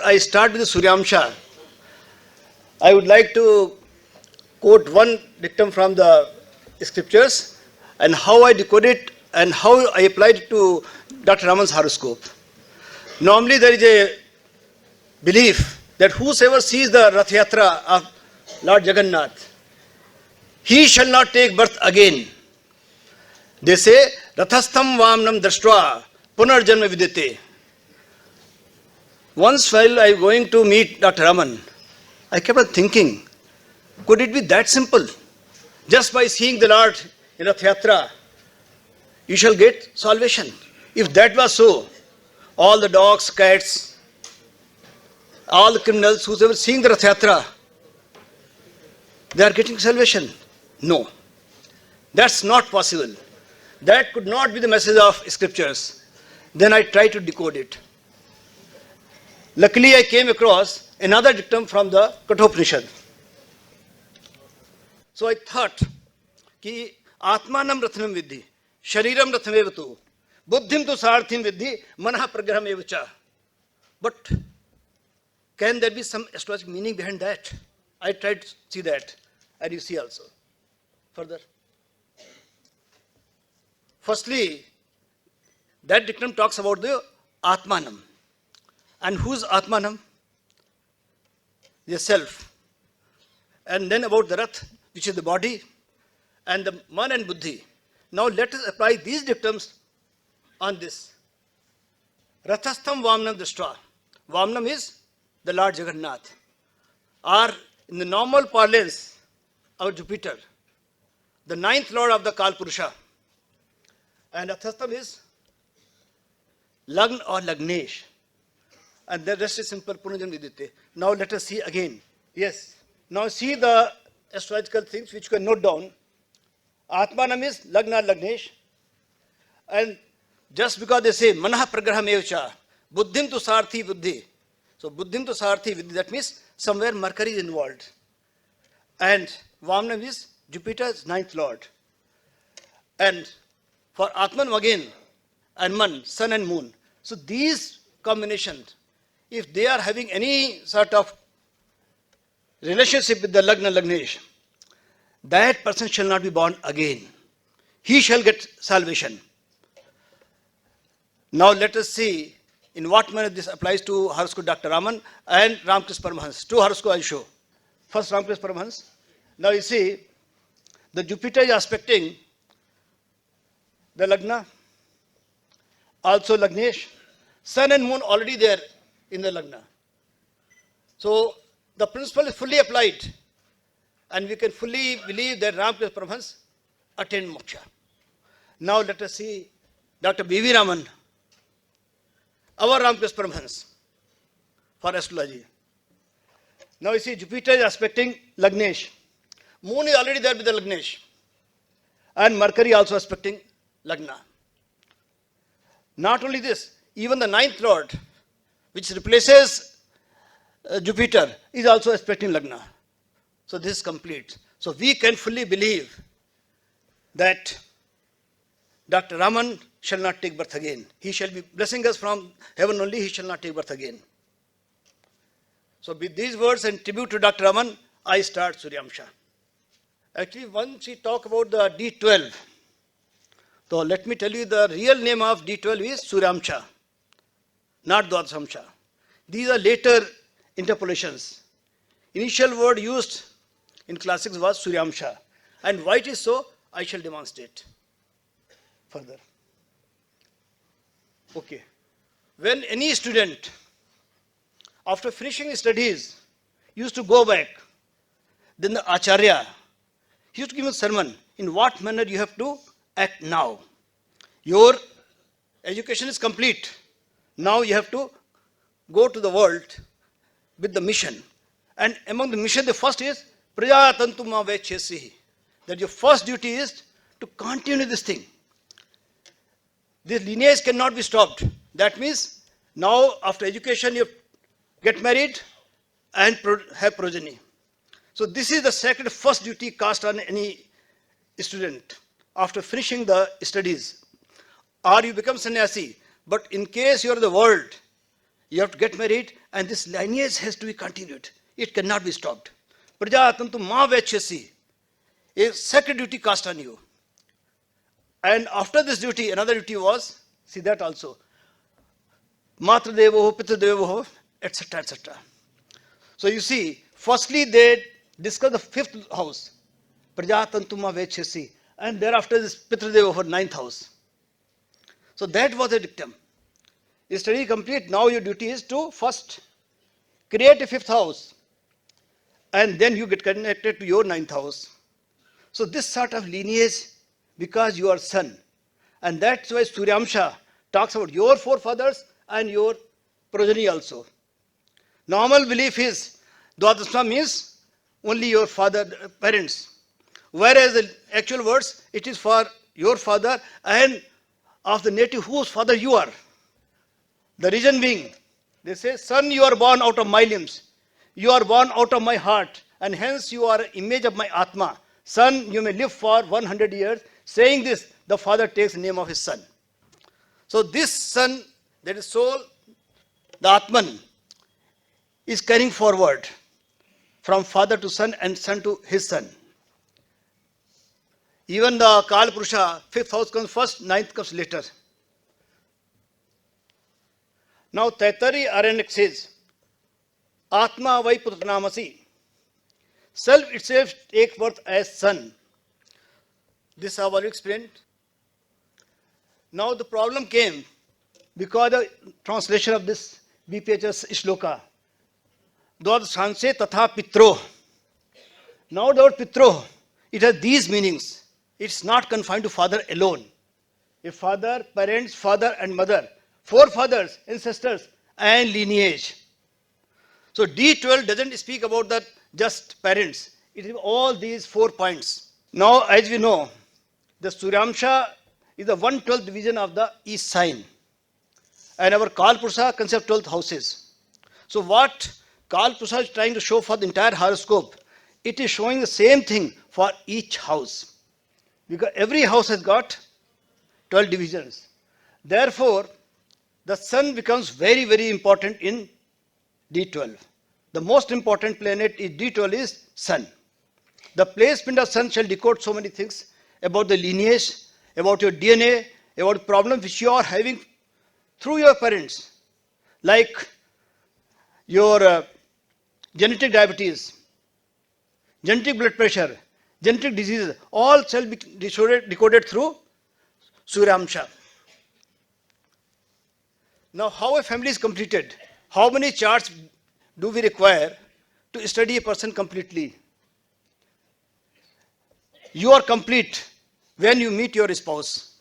I start with the Suryamsha, I would like to quote one dictum from the scriptures and how I decode it and how I applied it to Dr. Raman's horoscope. Normally, there is a belief that whosoever sees the Rath Yatra of Lord Jagannath, he shall not take birth again. They say, Rathastham Vamnam Drashtva Punarjanma Vidite. Once while I was going to meet Dr. Raman, I kept on thinking, could it be that simple? Just by seeing the Lord in Rath Yatra, you shall get salvation. If that was so, all the dogs, cats, all the criminals who's ever seeing the Rath Yatra, they are getting salvation. No, that's not possible. That could not be the message of scriptures. Then I tried to decode it. Luckily, I came across another dictum from the Kathopanishad. So I thought, कि आत्मानं रथनं विद्धि, शरीरं रथमेव तु, बुद्धिं तु सारथिं विद्धि, मनः प्रग्रहमेव च. But can there be some astrological meaning behind that? I tried to see that, and you see also. Further. Firstly, that dictum talks about the Atmanam. And who's Atmanam? The self. And then about the Rath, which is the body, and the Man and Buddhi. Now let us apply these dictums on this. Rathastham Vamnam Drashtra. Vamnam is the Lord Jagannath. Or in the normal parlance, our Jupiter, the ninth lord of the Kalpurusha. And Rathastham is Lagn or Lagnesh. And the rest is simple, Punajan Vidite. Now let us see again. Yes. Now see the astrological things which you can note down. Atmanam is Lagna Lagnesh. And just because they say Manaha Pragraham Evcha, Buddhim tu Sarthi Buddhi. So Buddhim tu Sarthi Buddhi, that means somewhere Mercury is involved. And Vamnam is Jupiter's ninth lord. And for Atman again, and Man, sun and moon. So these combinations, if they are having any sort of relationship with the Lagna Lagnesh, that person shall not be born again. He shall get salvation. Now let us see in what manner this applies to horoscope Dr. Raman and Ramkrishna Paramahans. Two horoscope I show. First Ramkrishna Paramahans. Now you see, the Jupiter is aspecting the Lagna, also Lagnesh. Sun and moon already there in the Lagna. So the principle is fully applied, and we can fully believe that Ramkrishna Paramahans attained moksha. Now let us see Dr. B.V. Raman, our Ramkrishna Paramahans, for astrology. Now you see Jupiter is aspecting Lagnesh. Moon is already there with the Lagnesh. And Mercury also aspecting Lagna. Not only this, even the ninth lord, which replaces Jupiter, is also aspecting Lagna. So this is complete. So we can fully believe that Dr. Raman shall not take birth again. He shall be blessing us from heaven only, he shall not take birth again. So with these words and tribute to Dr. Raman, I start Suryamsha. Actually, once we talk about the D12, so let me tell you the real name of D12 is Suryamsha, not Dwadsamsha. These are later interpolations. Initial word used in classics was Suryamsha. And why it is so, I shall demonstrate further. Okay. When any student, after finishing his studies, used to go back, then the Acharya, he used to give a sermon, in what manner you have to act now. Your education is complete. Now you have to go to the world with the mission. And among the mission, the first is Prajatantuma Vechesi. That your first duty is to continue this thing. This lineage cannot be stopped. That means now after education you get married and have progeny. So this is the sacred first duty cast on any student after finishing the studies. Or you become sannyasi. But in case you are in the world, You have to get married, and this lineage has to be continued. It cannot be stopped. Prajatantu ma vechhyasi. A sacred duty cast on you. And after this duty, another duty was, see that also, Matra Devo, Pitra Devo, etc., etc. So you see, firstly they discuss the fifth house, Prajatantuma Vechhyasi, and thereafter this Pitra Devo for ninth house. So that was a dictum. Your study complete, now your duty is to first create a fifth house, and then you get connected to your ninth house. So this sort of lineage, because you are son, and that's why Suryamsha talks about your forefathers and your progeny also. Normal belief is Dwadasma means only your father, parents, whereas the actual words, it is for your father and of the native whose father you are. The reason being, they say, son, you are born out of my limbs, you are born out of my heart, and hence you are an image of my Atma. Son, you may live for 100 years. Saying this, the father takes the name of his son. So this son, that is soul, the Atman, is carrying forward from father to son and son to his son. Even the Kal Purusha, fifth house comes first, ninth comes later. Now Taittiriya Aranyak says, Atma vai putranamasi. Self itself takes birth as son. This I have already explained. Now the problem came because the translation of this BPHS Shloka. Dwad Sanse Tatha Pitro. Now the word Pitro, it has these meanings. It's not confined to father alone. A father, parents, father and mother. Forefathers, ancestors and lineage. So D12 doesn't speak about the just parents. It is all these 4 points. Now as we know, the Suryamsha is the 1/12th division of the east sign. And our Kal Purusha concept 12th houses. So what Kal Purusha is trying to show for the entire horoscope, it is showing the same thing for each house. Because every house has got 12 divisions. Therefore, the sun becomes very, very important in D12. The most important planet in D12 is sun. The placement of sun shall decode so many things about the lineage, about your DNA, about problems which you are having through your parents, like your genetic diabetes, genetic blood pressure, genetic diseases, all shall be decoded through Suryamsha. Now, how a family is completed? How many charts do we require to study a person completely? You are complete when you meet your spouse.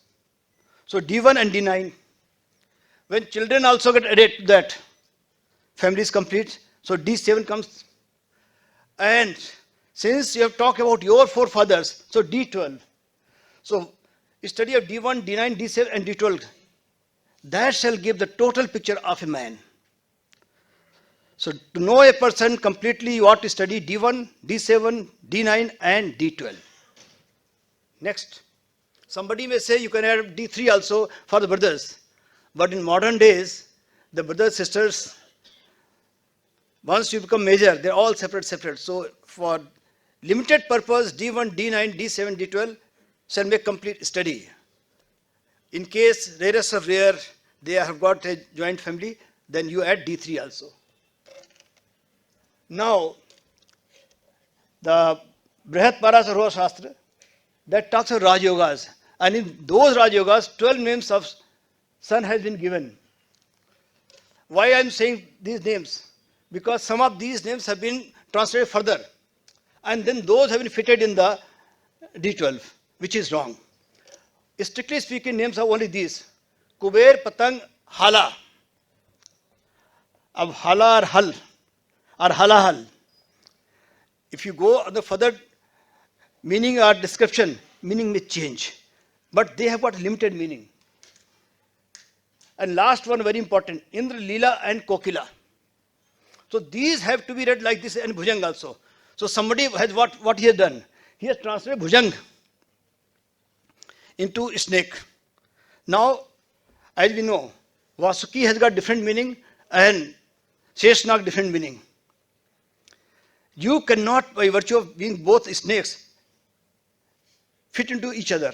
So D1 and D9. When children also get added to that, family is complete. So D7 comes. And since you have talked about your forefathers, so D12. So study of D1, D9, D7 and D12. That shall give the total picture of a man. So to know a person completely, you ought to study D1, D7, D9 and D12. Next. Somebody may say you can add D3 also for the brothers. But in modern days, the brothers, sisters, once you become major, they're all separate. So for limited purpose, D1, D9, D7, D12 shall make complete study. In case rarest of rare, they have got a joint family, then you add D3 also. Now, the Brihat Parasarva Shastra, that talks of Raj Yogas. And in those Raj Yogas, 12 names of sun has been given. Why I am saying these names? Because some of these names have been translated further. And then those have been fitted in the D12, which is wrong. Strictly speaking, names are only these. Kuber, Patang, Hala. Ab Hala or Hal, or Halahal. If you go on the further meaning or description, meaning may change. But they have got limited meaning. And last one, very important, Indra, Leela and Kokila. So these have to be read like this, and Bhujang also. So somebody has what he has done. He has translated Bhujang into snake. Now, as we know, Vasuki has got different meaning and Sheshnag, different meaning. You cannot, by virtue of being both snakes, fit into each other.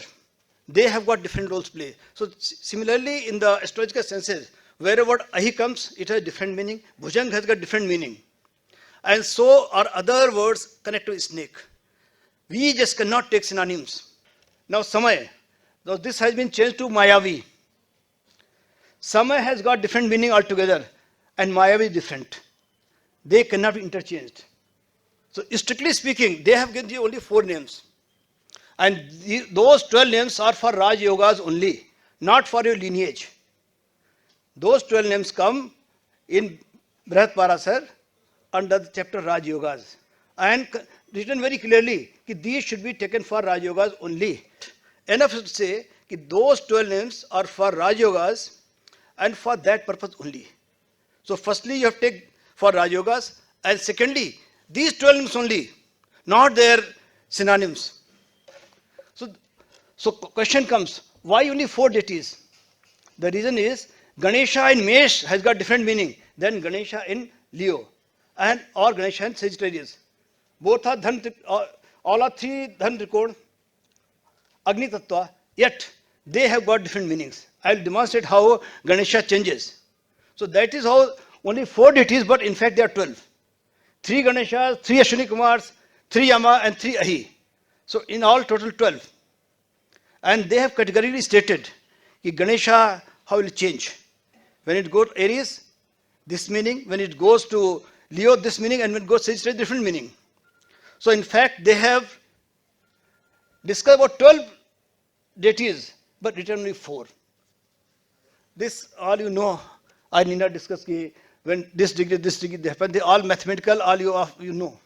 They have got different roles to play. So similarly, in the astrological senses, wherever Ahi comes, it has different meaning. Bhujang has got different meaning. And so are other words connected to snake. We just cannot take synonyms. Now Samay, now this has been changed to Mayavi. Samay has got different meaning altogether, and Mayavi is different. They cannot be interchanged. So strictly speaking, they have given you only 4 names. And those 12 names are for Raj Yogas only, not for your lineage. Those 12 names come in Brihat Parasar under the chapter Raj Yogas. And written very clearly that these should be taken for Raj Yogas only. Enough to say that those 12 names are for Raj Yogas and for that purpose only. So firstly you have to take for Raj Yogas, and secondly these 12 names only, not their synonyms. So question comes, why only 4 deities? The reason is Ganesha in Mesh has got different meaning than Ganesha in Leo and or Ganesha in Sagittarius. Both are all are 3 Dhan Trikon, Agni Tattva, yet they have got different meanings. I will demonstrate how Ganesha changes. So that is how only 4 deities, but in fact there are 12. 3 Ganeshas, 3 Ashwini Kumars, 3 Yama and 3 Ahi. So in all total 12. And they have categorically stated that Ganesha, how will it change? When it goes to Aries, this meaning. When it goes to Leo, this meaning. And when it goes to Sagittarius, different meaning. So in fact, they have discussed about 12 deities, but written only 4. This all you know. I need not discuss when this degree, they happen. They all mathematical, all you know.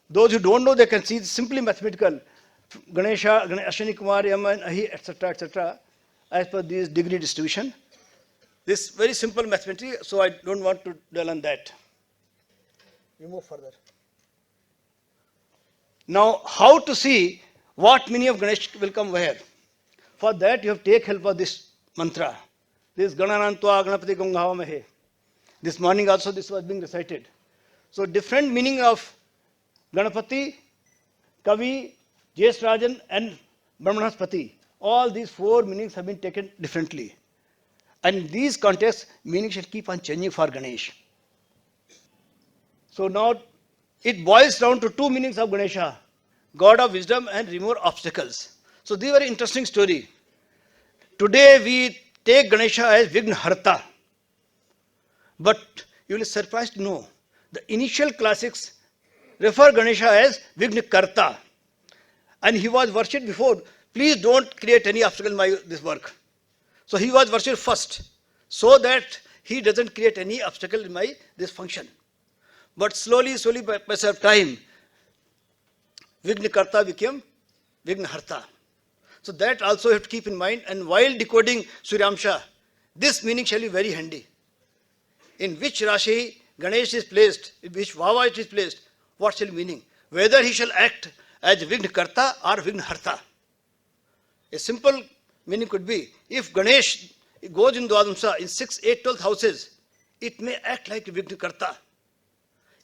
Those who don't know, they can see simply mathematical. Ganesha, Ashwini Kumar, Yama, and Ahi, etc., as per this degree distribution. This very simple mathematics, so I don't want to dwell on that. We move further. Now, how to see what meaning of Ganesh will come where? For that, you have to take help of this mantra. This Gananantva Ganapati Ganghavamahe. This morning also this was being recited. So, different meaning of Ganapati, Kavi, Jesrajan and Brahmanaspati. All these 4 meanings have been taken differently. And in these contexts, meaning shall keep on changing for Ganesh. So now it boils down to 2 meanings of Ganesha, God of wisdom and remover obstacles. So this is a very interesting story. Today we take Ganesha as Vignaharta. But you will be surprised to know the initial classics refer Ganesha as Vignakarta. And he was worshipped before. Please don't create any obstacle in this work. So he was worshipped first, so that he doesn't create any obstacle in this function. But slowly, by passage of time, Vignakarta became Vignaharta. So that also you have to keep in mind. And while decoding Suryamsha, this meaning shall be very handy. In which Rashi Ganesh is placed, in which Vava it is placed, what shall be meaning? Whether he shall act as Vignakarta or Vignaharta. A simple meaning could be, if Ganesh goes in Dwadamsa in 6, 8, 12 houses, it may act like Vignakarta.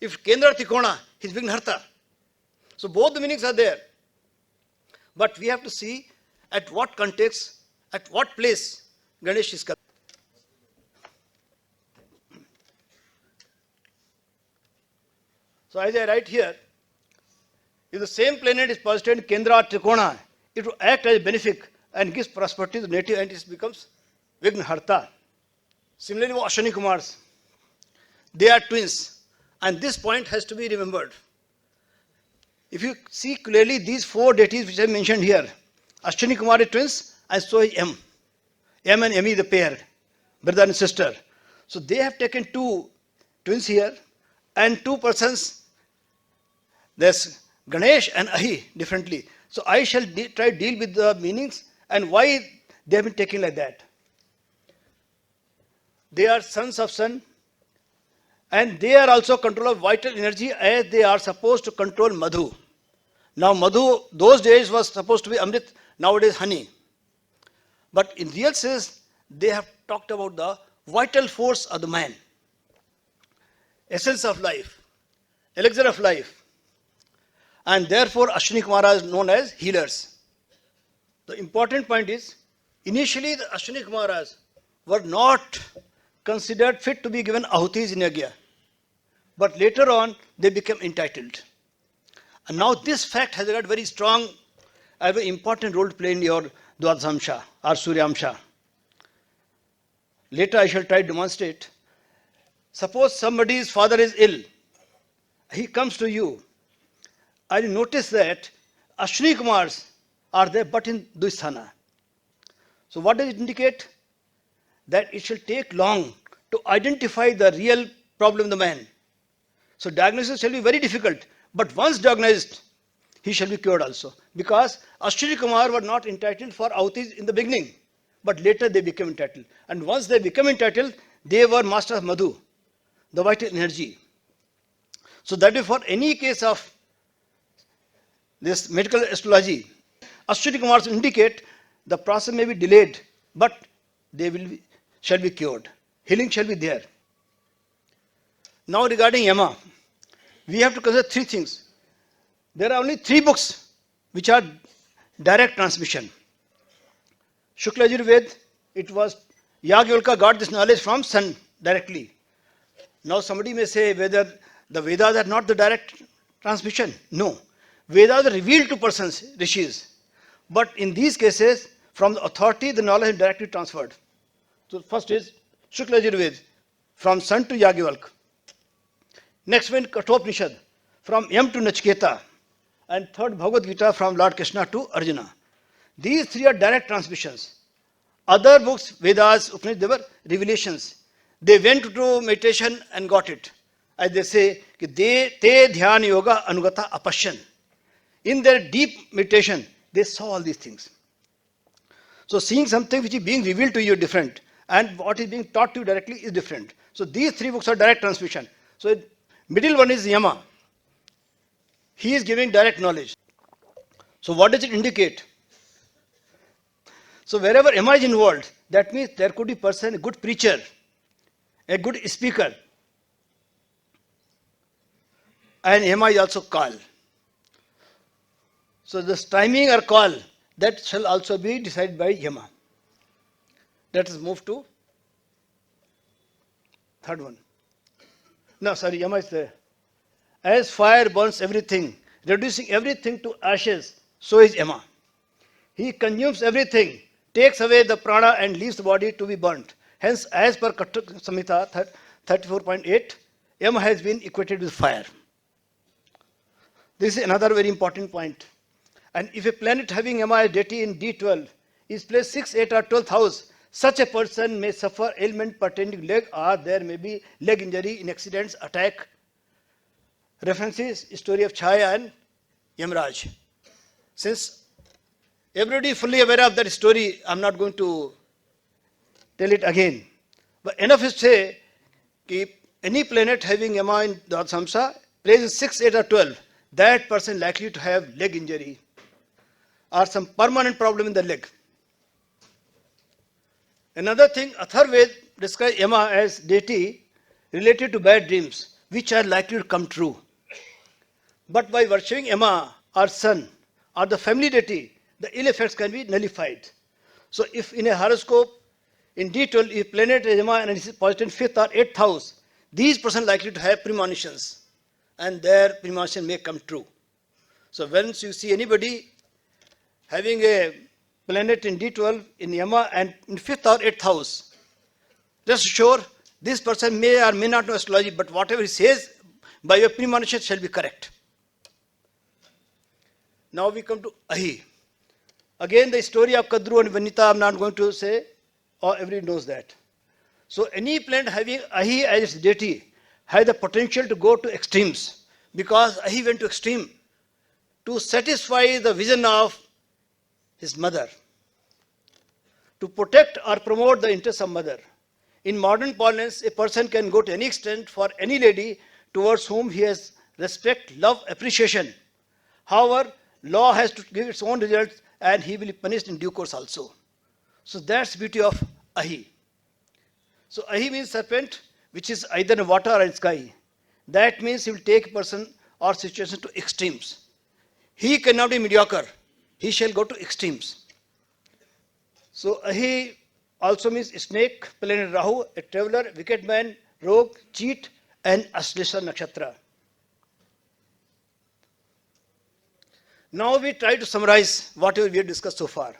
If Kendra Tikona, he is Vignaharta. So both the meanings are there. But we have to see at what context, at what place Ganesh is coming. So as I write here, if the same planet is posited in Kendra or Trikona, it will act as a benefic and gives prosperity to the native, and it becomes Vignaharta. Similarly, Ashwini Kumars, they are twins, and this point has to be remembered. If you see clearly these 4 deities which I mentioned here, Ashwini Kumar is twins, and so is M. M and Emi, the pair, brother and sister. So they have taken 2 twins here, and 2 persons. There's Ganesh and Ahi differently. So I shall try to deal with the meanings and why they have been taken like that. They are sons of sun, and they are also control of vital energy, as they are supposed to control Madhu. Now Madhu, those days was supposed to be Amrit, nowadays honey. But in real sense, they have talked about the vital force of the man, essence of life, elixir of life. And therefore, Ashwini Kumara is known as healers. The important point is, initially the Ashwini Kumaras were not considered fit to be given ahutis in yajna, but later on they became entitled. And now this fact has got very strong, a very important role to play in your Dwadhamsha or Suryamsha. Later I shall try to demonstrate. Suppose somebody's father is ill, he comes to you. I notice that Ashwini Kumars are there but in Dvishthana. So what does it indicate? That it shall take long to identify the real problem of the man. So diagnosis shall be very difficult, but once diagnosed, he shall be cured also. Because Ashwini Kumar were not entitled for ahutis in the beginning, but later they became entitled. And once they became entitled, they were masters of Madhu, the vital energy. So that is for any case of this medical astrology, Ashwini Kumars indicate the process may be delayed, but shall be cured. Healing shall be there. Now regarding Yama, we have to consider three things. There are only three books which are direct transmission. Shukla Yajurved, it was Yagyavalkya got this knowledge from sun directly. Now somebody may say whether the Vedas are not the direct transmission. No. Vedas are revealed to persons, rishis. But in these cases, from the authority, the knowledge is directly transferred. So first is Shukla Yajurved, from sun to Yagyavalkya. Next one, Kathopanishad, from Yam to Nachiketa. And third, Bhagavad Gita, from Lord Krishna to Arjuna. These three are direct transmissions. Other books, Vedas, Upanishads, they were revelations. They went to meditation and got it. As they say, te dhyan yoga anugata apashyan. In their deep meditation, they saw all these things. So seeing something which is being revealed to you is different, and what is being taught to you directly is different. So these three books are direct transmission. So middle one is Yama. He is giving direct knowledge. So what does it indicate? So wherever Yama is involved, that means there could be a person, a good preacher, a good speaker, and Yama is also call. So this timing or call, that shall also be decided by Yama. Let us move to third one. No, sorry, Yama is there. As fire burns everything, reducing everything to ashes, so is Yama. He consumes everything, takes away the prana and leaves the body to be burnt. Hence, as per Katha Samhita 34.8, Yama has been equated with fire. This is another very important point. And if a planet having Yama as deity in D12 is placed 6, 8 or 12th house, such a person may suffer ailment pertaining to leg, or there may be leg injury in accidents, attack. References, story of Chaya and Yamraj. Since everybody is fully aware of that story, I am not going to tell it again. But enough is to say that any planet having Yama in Dwadhamsa placed in 6, 8 or 12, that person likely to have leg injury or some permanent problem in the leg. Another thing, Atharved describes Yama as deity related to bad dreams, which are likely to come true. But by worshipping Yama or sun or the family deity, the ill effects can be nullified. So if in a horoscope, in D12, if planet is Yama and it is posited in 5th or 8th house, these persons likely to have premonitions, and their premonition may come true. So once you see anybody having a planet in D12 in Yama and in 5th or 8th house, rest assured this person may or may not know astrology, but whatever he says by your premonition shall be correct. Now we come to Ahi. Again, the story of Kadru and Vanita I am not going to say, or everybody knows that. So any planet having Ahi as its deity has the potential to go to extremes, because Ahi went to extreme to satisfy the vision of his mother, to protect or promote the interests of mother. In modern parlance, a person can go to any extent for any lady towards whom he has respect, love, appreciation. However, law has to give its own results, and he will be punished in due course also. So that's the beauty of Ahi. So Ahi means serpent, which is either in water or in sky. That means he will take a person or situation to extremes. He cannot be mediocre. He shall go to extremes. So Ahi also means snake, planet Rahu, a traveler, wicked man, rogue, cheat, and Aslesha Nakshatra. Now we try to summarize whatever we have discussed so far.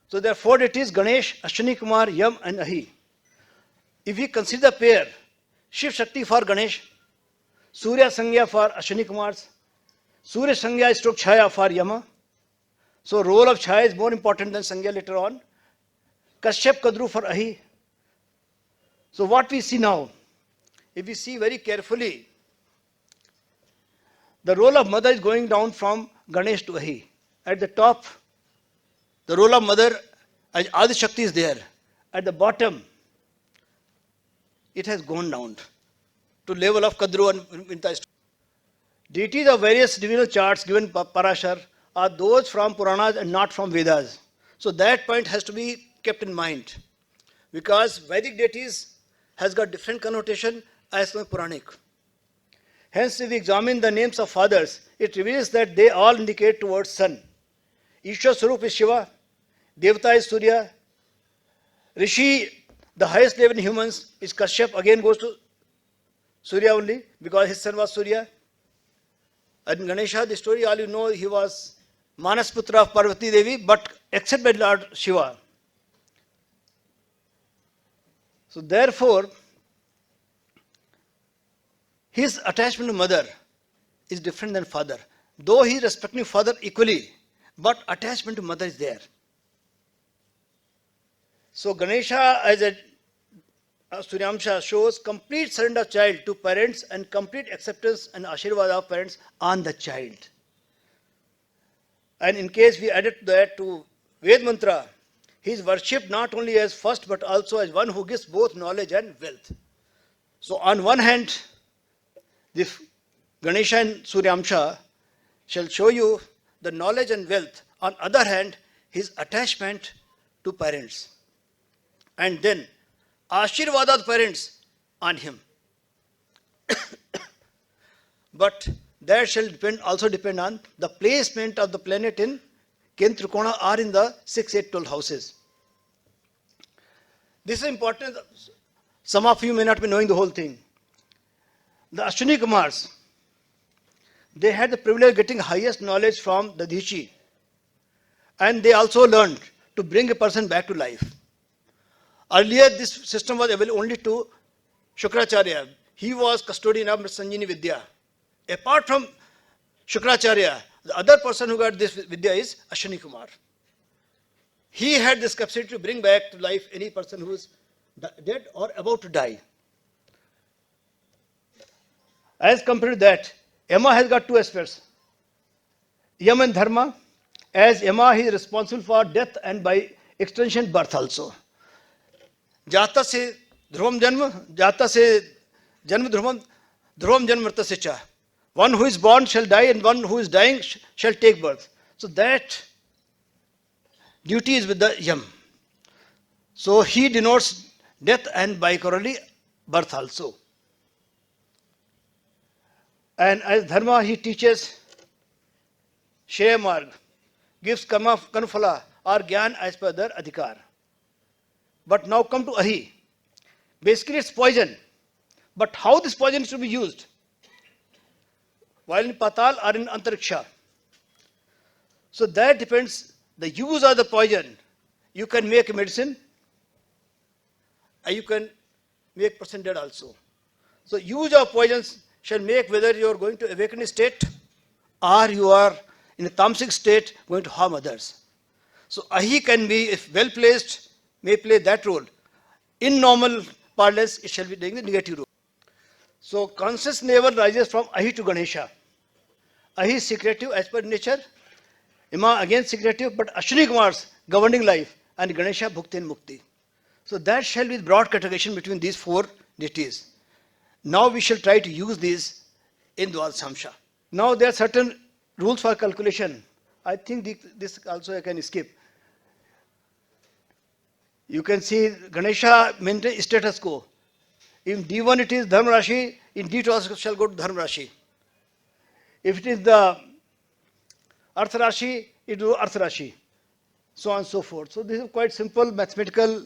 So there are four deities: Ganesh, Ashwini Kumar, Yam, and Ahi. If we consider the pair, Shiv Shakti for Ganesh, Surya Sangya for Ashwini Kumars, Surya Sangya stroke Chaya for Yama. So role of Chaya is more important than Sangya later on. Kashyap Kadru for Ahi. So what we see now, if we see very carefully, the role of mother is going down from Ganesh to Ahi. At the top, the role of mother as Adi Shakti is there. At the bottom, it has gone down to level of Kadru and Vinta. Deities of various divisional charts given Parashar are those from Puranas and not from Vedas. So that point has to be kept in mind, because Vedic deities has got different connotation as from Puranic. Hence, if we examine the names of fathers, it reveals that they all indicate towards sun. Ishwar Swarup is Shiva, Devata is Surya, Rishi, the highest level in humans, is Kashyap, again goes to Surya only, because his son was Surya. And Ganesha, the story all you know, he was Manasputra of Parvati Devi, but except by Lord Shiva. So therefore, his attachment to mother is different than father. Though he is respecting father equally, but attachment to mother is there. So Ganesha as a Suryamsha shows complete surrender of child to parents and complete acceptance and Ashirvad of parents on the child. And in case we added that to Ved Mantra, he is worshipped not only as first but also as one who gives both knowledge and wealth. So on one hand, the Ganesha and Suryamsha shall show you the knowledge and wealth. On other hand, his attachment to parents. And then Ashirvad of parents on him. But that shall also depend on the placement of the planet in Kendra Trikona or in the 6, 8, 12 houses. This is important. Some of you may not be knowing the whole thing. The Ashwini Kumars, they had the privilege of getting highest knowledge from the Dhishi. And they also learned to bring a person back to life. Earlier, this system was available only to Shukracharya. He was custodian of Sanjini Vidya. Apart from Shukracharya, the other person who got this Vidya is Ashwini Kumar. He had this capacity to bring back to life any person who is dead or about to die. As compared to that, Yama has got two aspects. Yama and Dharma. As Yama, he is responsible for death and by extension birth also. Jata se dhruvam janma, jata se janma dhruvam, dhruvam janma mrta se cha. One who is born shall die and one who is dying shall take birth. So that duty is with the Yam. So he denotes death and by corollary birth also. And as Dharma, he teaches Shreya Marg, gives karma kanuphala or Gyan as per their adhikar. But now come to Ahi. Basically it's poison. But how this poison is to be used? While in Patal or in Antariksha. So that depends, the use of the poison. You can make a medicine and you can make person dead also. So use of poisons shall make whether you are going to awaken state or you are in a tamasic state going to harm others. So Ahi can be, if well placed, may play that role. In normal parlance, it shall be doing the negative role. So conscious never rises from Ahi to Ganesha. Ahi is secretive as per nature. Ima again secretive, but Ashwini Kumars governing life and Ganesha Bhukti and Mukti. So that shall be the broad categorization between these four deities. Now we shall try to use these in Dwadashamsha. Now there are certain rules for calculation. I think this also I can skip. You can see Ganesha maintains status quo. In D1 it is Dharma Rashi, in D2 also shall go to Dharma Rashi. If it is the Artha Rashi, it will Artha Rashi. So on and so forth. So this is quite simple mathematical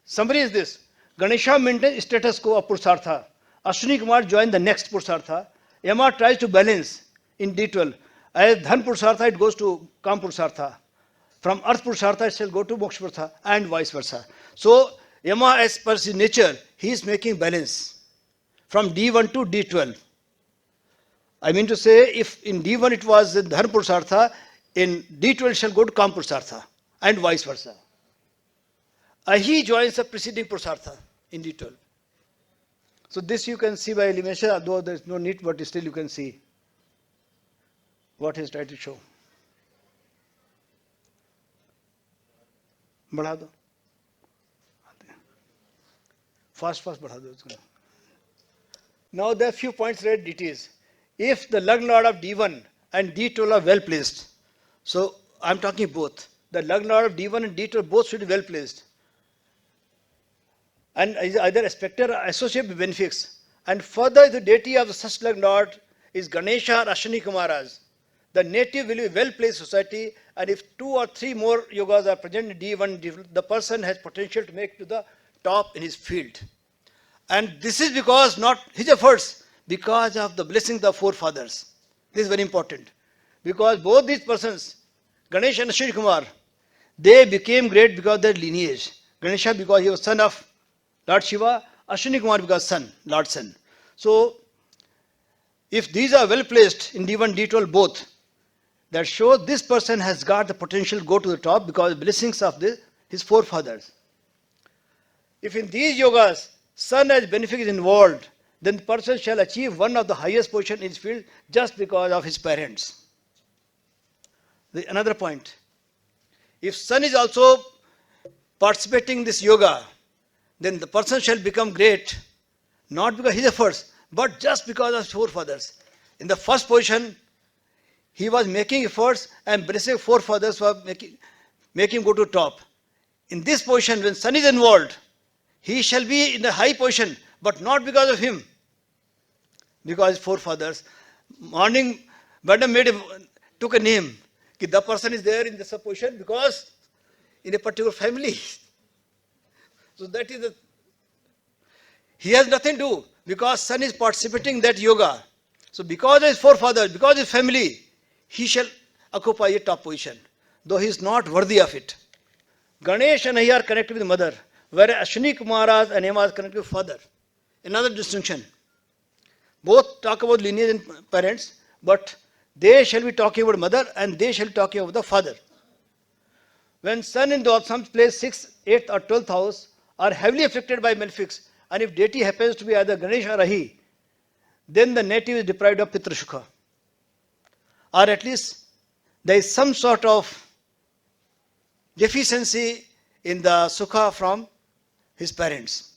summary is this. Ganesha maintains status quo of Purusartha. Ashwini Kumar joined the next Purusartha. Yama tries to balance in D12. As Dhan Purusartha, it goes to Kam Purusartha. From Arth Purusartha, it shall go to Moksha Purusartha and vice versa. So Yama, as per his nature, he is making balance from D1 to D12. I mean to say, if in D1 it was Dhan Purusartha, in D12 it shall go to Kam Purusartha and vice versa. Ahi joins the preceding Purusartha in D12. So this you can see by elimination, although there is no need, but still you can see what he is trying to show. बढ़ा दो, fast बढ़ा दो इसको. Now there are few points read details. If the Lagna Lord of D1 and D12 are well placed, so I am talking both. The Lagna Lord of D1 and D12 both should be well placed, and is either aspected or associated with benefics. And further, the deity of the such Lagna Lord is Ganesha or Ashwini Kumaras. The native will be well placed society, and if 2 or 3 more yogas are present in D1, the person has potential to make to the top in his field. And this is because not his efforts, because of the blessings of the forefathers. This is very important. Because both these persons, Ganesha and Ashwini Kumar, they became great because of their lineage. Ganesha because he was son of Lord Shiva, Ashwini Kumar because son, Lord Sun. So, if these are well placed in D1, D12 both, that shows this person has got the potential to go to the top because of the blessings of his forefathers. If in these yogas, sun as benefic is involved, then the person shall achieve one of the highest position in his field just because of his parents. Another point, if sun is also participating in this yoga, then the person shall become great, not because of his efforts, but just because of his forefathers. In the first position, he was making efforts and blessing forefathers for making him go to top. In this position, when sun is involved, he shall be in a high position, but not because of him, because his forefathers. Morning, Madam took a name. The person is there in this position because in a particular family. So that is he has nothing to do because sun is participating in that yoga. So because of his forefathers, because of his family, he shall occupy a top position, though he is not worthy of it. Ganesh and Ahi are connected with mother, whereas Ashwini Kumaras and Yama are connected with father. Another distinction. Both talk about lineage and parents, but they shall be talking about mother and they shall be talking about the father. When sun in some place 6th, 8th or 12th house are heavily affected by malefics, and if deity happens to be either Ganesh or Ahi, then the native is deprived of Pitra Sukha. Or at least there is some sort of deficiency in the Sukha from his parents.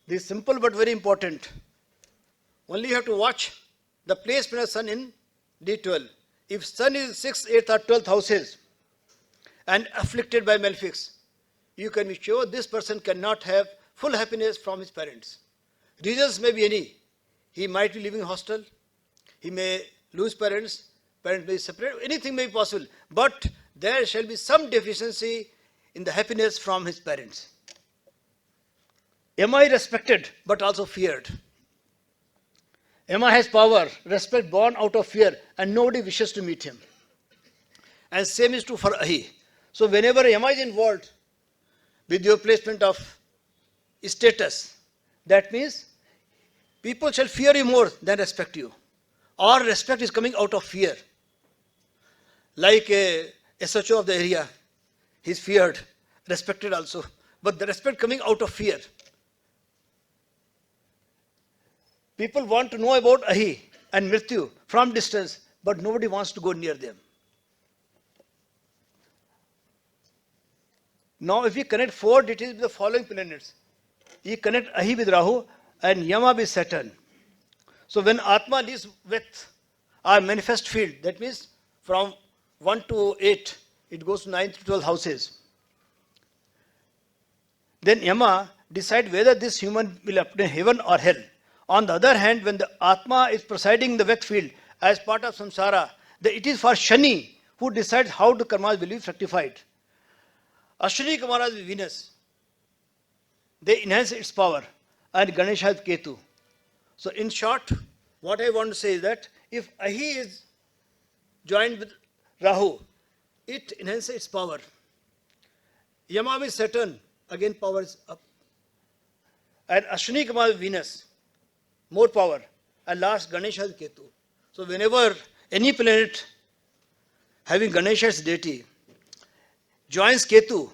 This is simple but very important. Only you have to watch the placement of sun in D12. If sun is 6th, 8th or 12th houses and afflicted by malefics, you can be sure this person cannot have full happiness from his parents. Reasons may be any. He might be living in hostel, he may lose parents may be separate, anything may be possible. But there shall be some deficiency in the happiness from his parents. Am I respected but also feared? Yama has power, respect born out of fear, and nobody wishes to meet him. And same is true for Ahi. So whenever Yama is involved with your placement of status, that means people shall fear you more than respect you. Or respect is coming out of fear. Like a SHO of the area, he is feared, respected also. But the respect coming out of fear. People want to know about Ahi and Mrityu from distance, but nobody wants to go near them. Now if we connect 4 deities with the following planets, we connect Ahi with Rahu and Yama with Saturn. So when Atma lives with are manifest field. That means from 1 to 8, it goes to 9 to 12 houses. Then Yama decide whether this human will obtain heaven or hell. On the other hand, when the Atma is presiding in the Vect field as part of samsara, it is for Shani who decides how the karmas will be fructified. Ashwini Kumaras is Venus. They enhance its power, and Ganesha is Ketu. So in short, what I want to say is that if Ahi is joined with Rahu, it enhances its power. Yama with Saturn, again power is up. And Ashwini Kumar with Venus, more power. And last, Ganesha is Ketu. So whenever any planet having Ganesha's deity joins Ketu,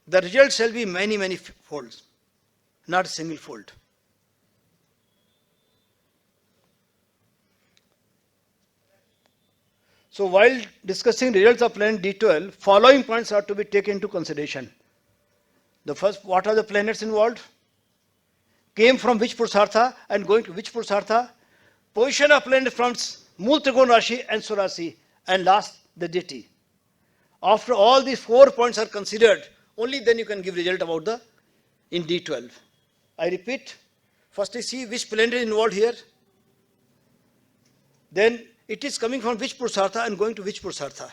the result shall be many, many folds, not a single fold. So while discussing results of planet D12, following points are to be taken into consideration. The first, what are the planets involved? Came from which Purushartha and going to which Purushartha? Position of planet from Mool Trikona Rashi and Surasi, and last, the deity. After all these 4 points are considered, only then you can give result about the in D12. I repeat, first you see which planet is involved here. Then it is coming from which Purushartha and going to which Purushartha.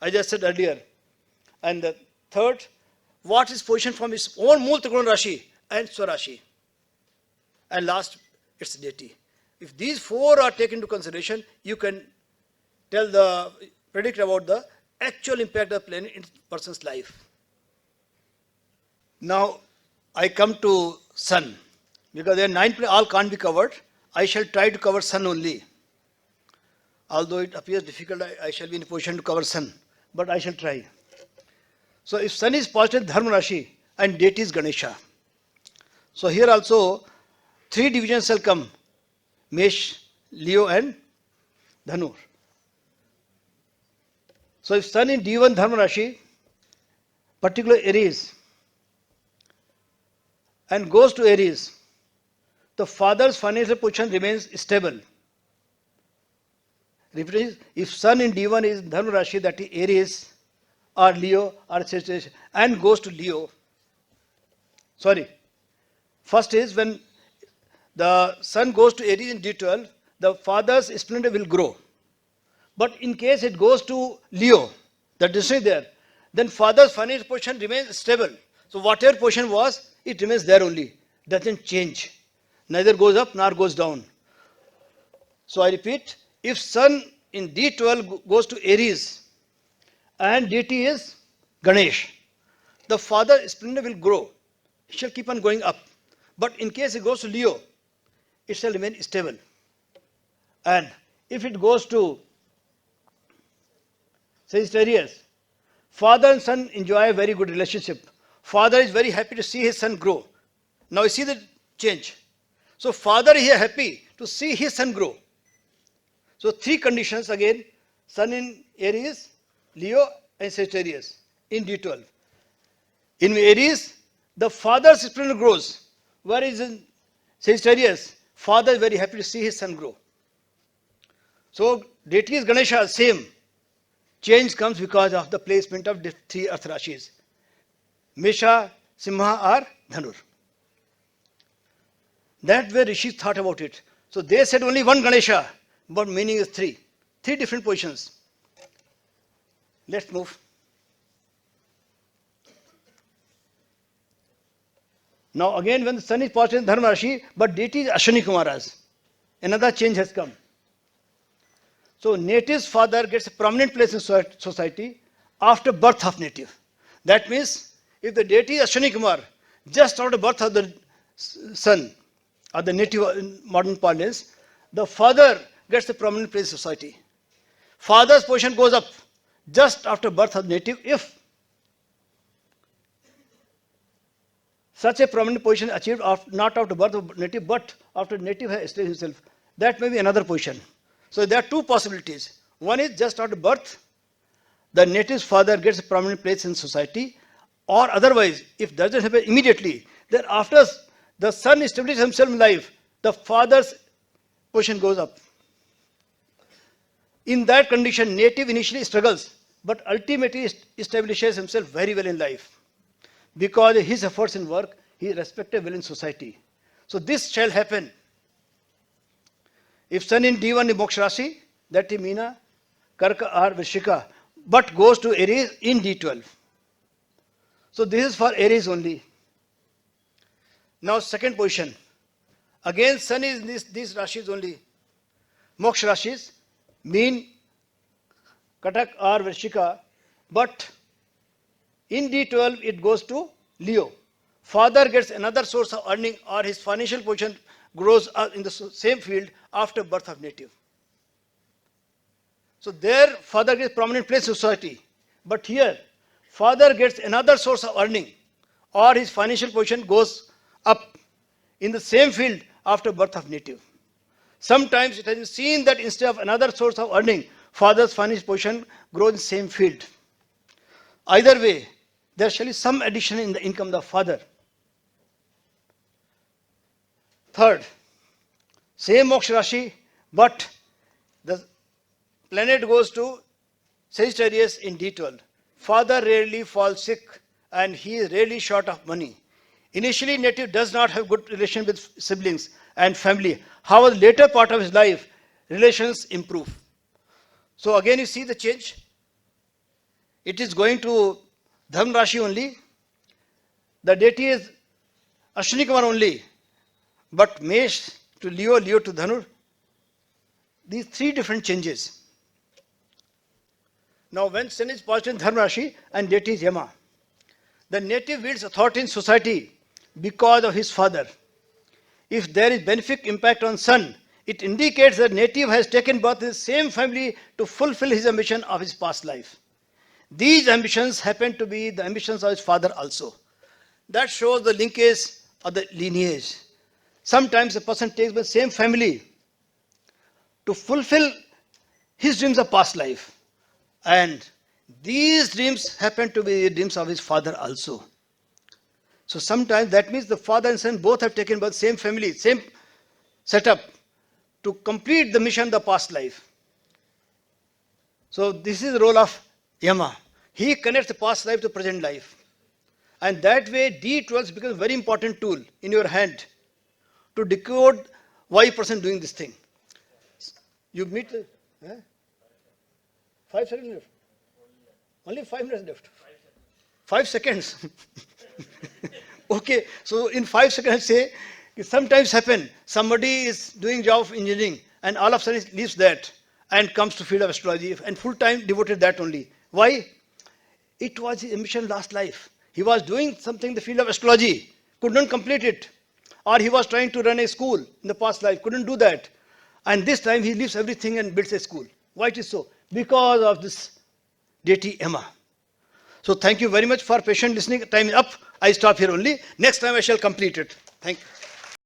I just said earlier. And the third, what is position from its own Mool Trikona Rashi and Swarashi. And last, its deity. If these 4 are taken into consideration, you can predict about the actual impact of the planet in a person's life. Now, I come to Sun. Because there are 9 planets, all can't be covered. I shall try to cover Sun only. Although it appears difficult, I shall be in a position to cover Sun. But I shall try. So if Sun is positive Dharma Rashi and deity is Ganesha. So here also 3 divisions shall come. Mesh, Leo and Dhanur. So if Sun in D1 Dharma Rashi, particular Aries, and goes to Aries, the father's financial position remains stable. Repeat, if Sun in D1 is Dharma Rashi, that is Aries or Leo or Sagittarius, and goes to Leo. First is when the Sun goes to Aries in D12, the father's splendor will grow. But in case it goes to Leo, the destiny there, then father's financial position remains stable. So whatever position was, it remains there only. Doesn't change. Neither goes up nor goes down. So I repeat, if Sun in D12 goes to Aries and deity is Ganesh, the father's splendor will grow. It shall keep on going up. But in case it goes to Leo, it shall remain stable. And if it goes to Sagittarius, father and son enjoy a very good relationship. Father is very happy to see his son grow. Now you see the change. So father is happy to see his son grow. So 3 conditions again, Sun in Aries, Leo and Sagittarius in D12. In Aries, the father's splendor grows, whereas in Sagittarius, father is very happy to see his son grow. So deity is Ganesha, same. Change comes because of the placement of the 3 earth rashis. Mesha, Simha or Dhanur. That way Rishis thought about it. So they said only one Ganesha, but meaning is 3. 3 different positions. Let's move. Now again when the Sun is positive in Dharma Rashi, but deity is Ashwini Kumaras. Another change has come. So native's father gets a prominent place in society after birth of native. That means if the deity is Ashwini Kumar, just after birth of the son, or the native in modern parlance, the father gets a prominent place in society. Father's position goes up just after birth of native if such a prominent position achieved not after birth of native, but after native has established himself. That may be another position. So there are 2 possibilities. One is just after birth, the native's father gets a prominent place in society, or otherwise, if that doesn't happen immediately, then after the son establishes himself in life, the father's position goes up. In that condition, native initially struggles, but ultimately establishes himself very well in life. Because of his efforts in work, he is respected well in society. So this shall happen. If Sun in D1 is Moksha Rashi, that is Meena, Karka or Vrishika, but goes to Aries in D12. So this is for Aries only. Now second position. Again Sun is in these Rashis only. Moksha Rashis, Meen, Katak or Vrishika, but in D12 it goes to Leo. Father gets another source of earning or his financial position grows in the same field after birth of native. So there father gets prominent place in society. But here father gets another source of earning or his financial position goes up in the same field after birth of native. Sometimes it has been seen that instead of another source of earning, father's financial position grows in the same field. Either way, there shall be some addition in the income of the father. Third, same Moksha Rashi, but the planet goes to Sagittarius in D12. Father rarely falls sick and he is rarely short of money. Initially, native does not have good relation with siblings and family. However, later part of his life, relations improve. So again you see the change. It is going to Dharma Rashi only. The deity is Ashwini Kumar only. But Mesh to Leo, Leo to Dhanur. These three different changes. Now when Sun is positive in Dharma Rashi and deity is Yama, the native wields authority in society because of his father. If there is benefic impact on Sun, it indicates that native has taken birth in the same family to fulfill his ambition of his past life. These ambitions happen to be the ambitions of his father also. That shows the linkage of the lineage. Sometimes a person takes the same family to fulfill his dreams of past life. And these dreams happen to be the dreams of his father also. So sometimes that means the father and son both have taken birth, same family, same setup to complete the mission of the past life. So this is the role of Yama. He connects the past life to present life. And that way D12 becomes a very important tool in your hand to decode why a person doing this thing. You meet 5 seconds left. Only 5 minutes left. 5 seconds. Okay, so in 5 seconds I say, it sometimes happen, somebody is doing job of engineering and all of a sudden leaves that and comes to field of astrology and full time devoted that only. Why? It was his ambition last life. He was doing something in the field of astrology, could not complete it. Or he was trying to run a school in the past life, couldn't do that. And this time he leaves everything and builds a school. Why it is so? Because of this deity Yama. So thank you very much for patient listening. Time is up. I stop here only. Next time I shall complete it. Thank you.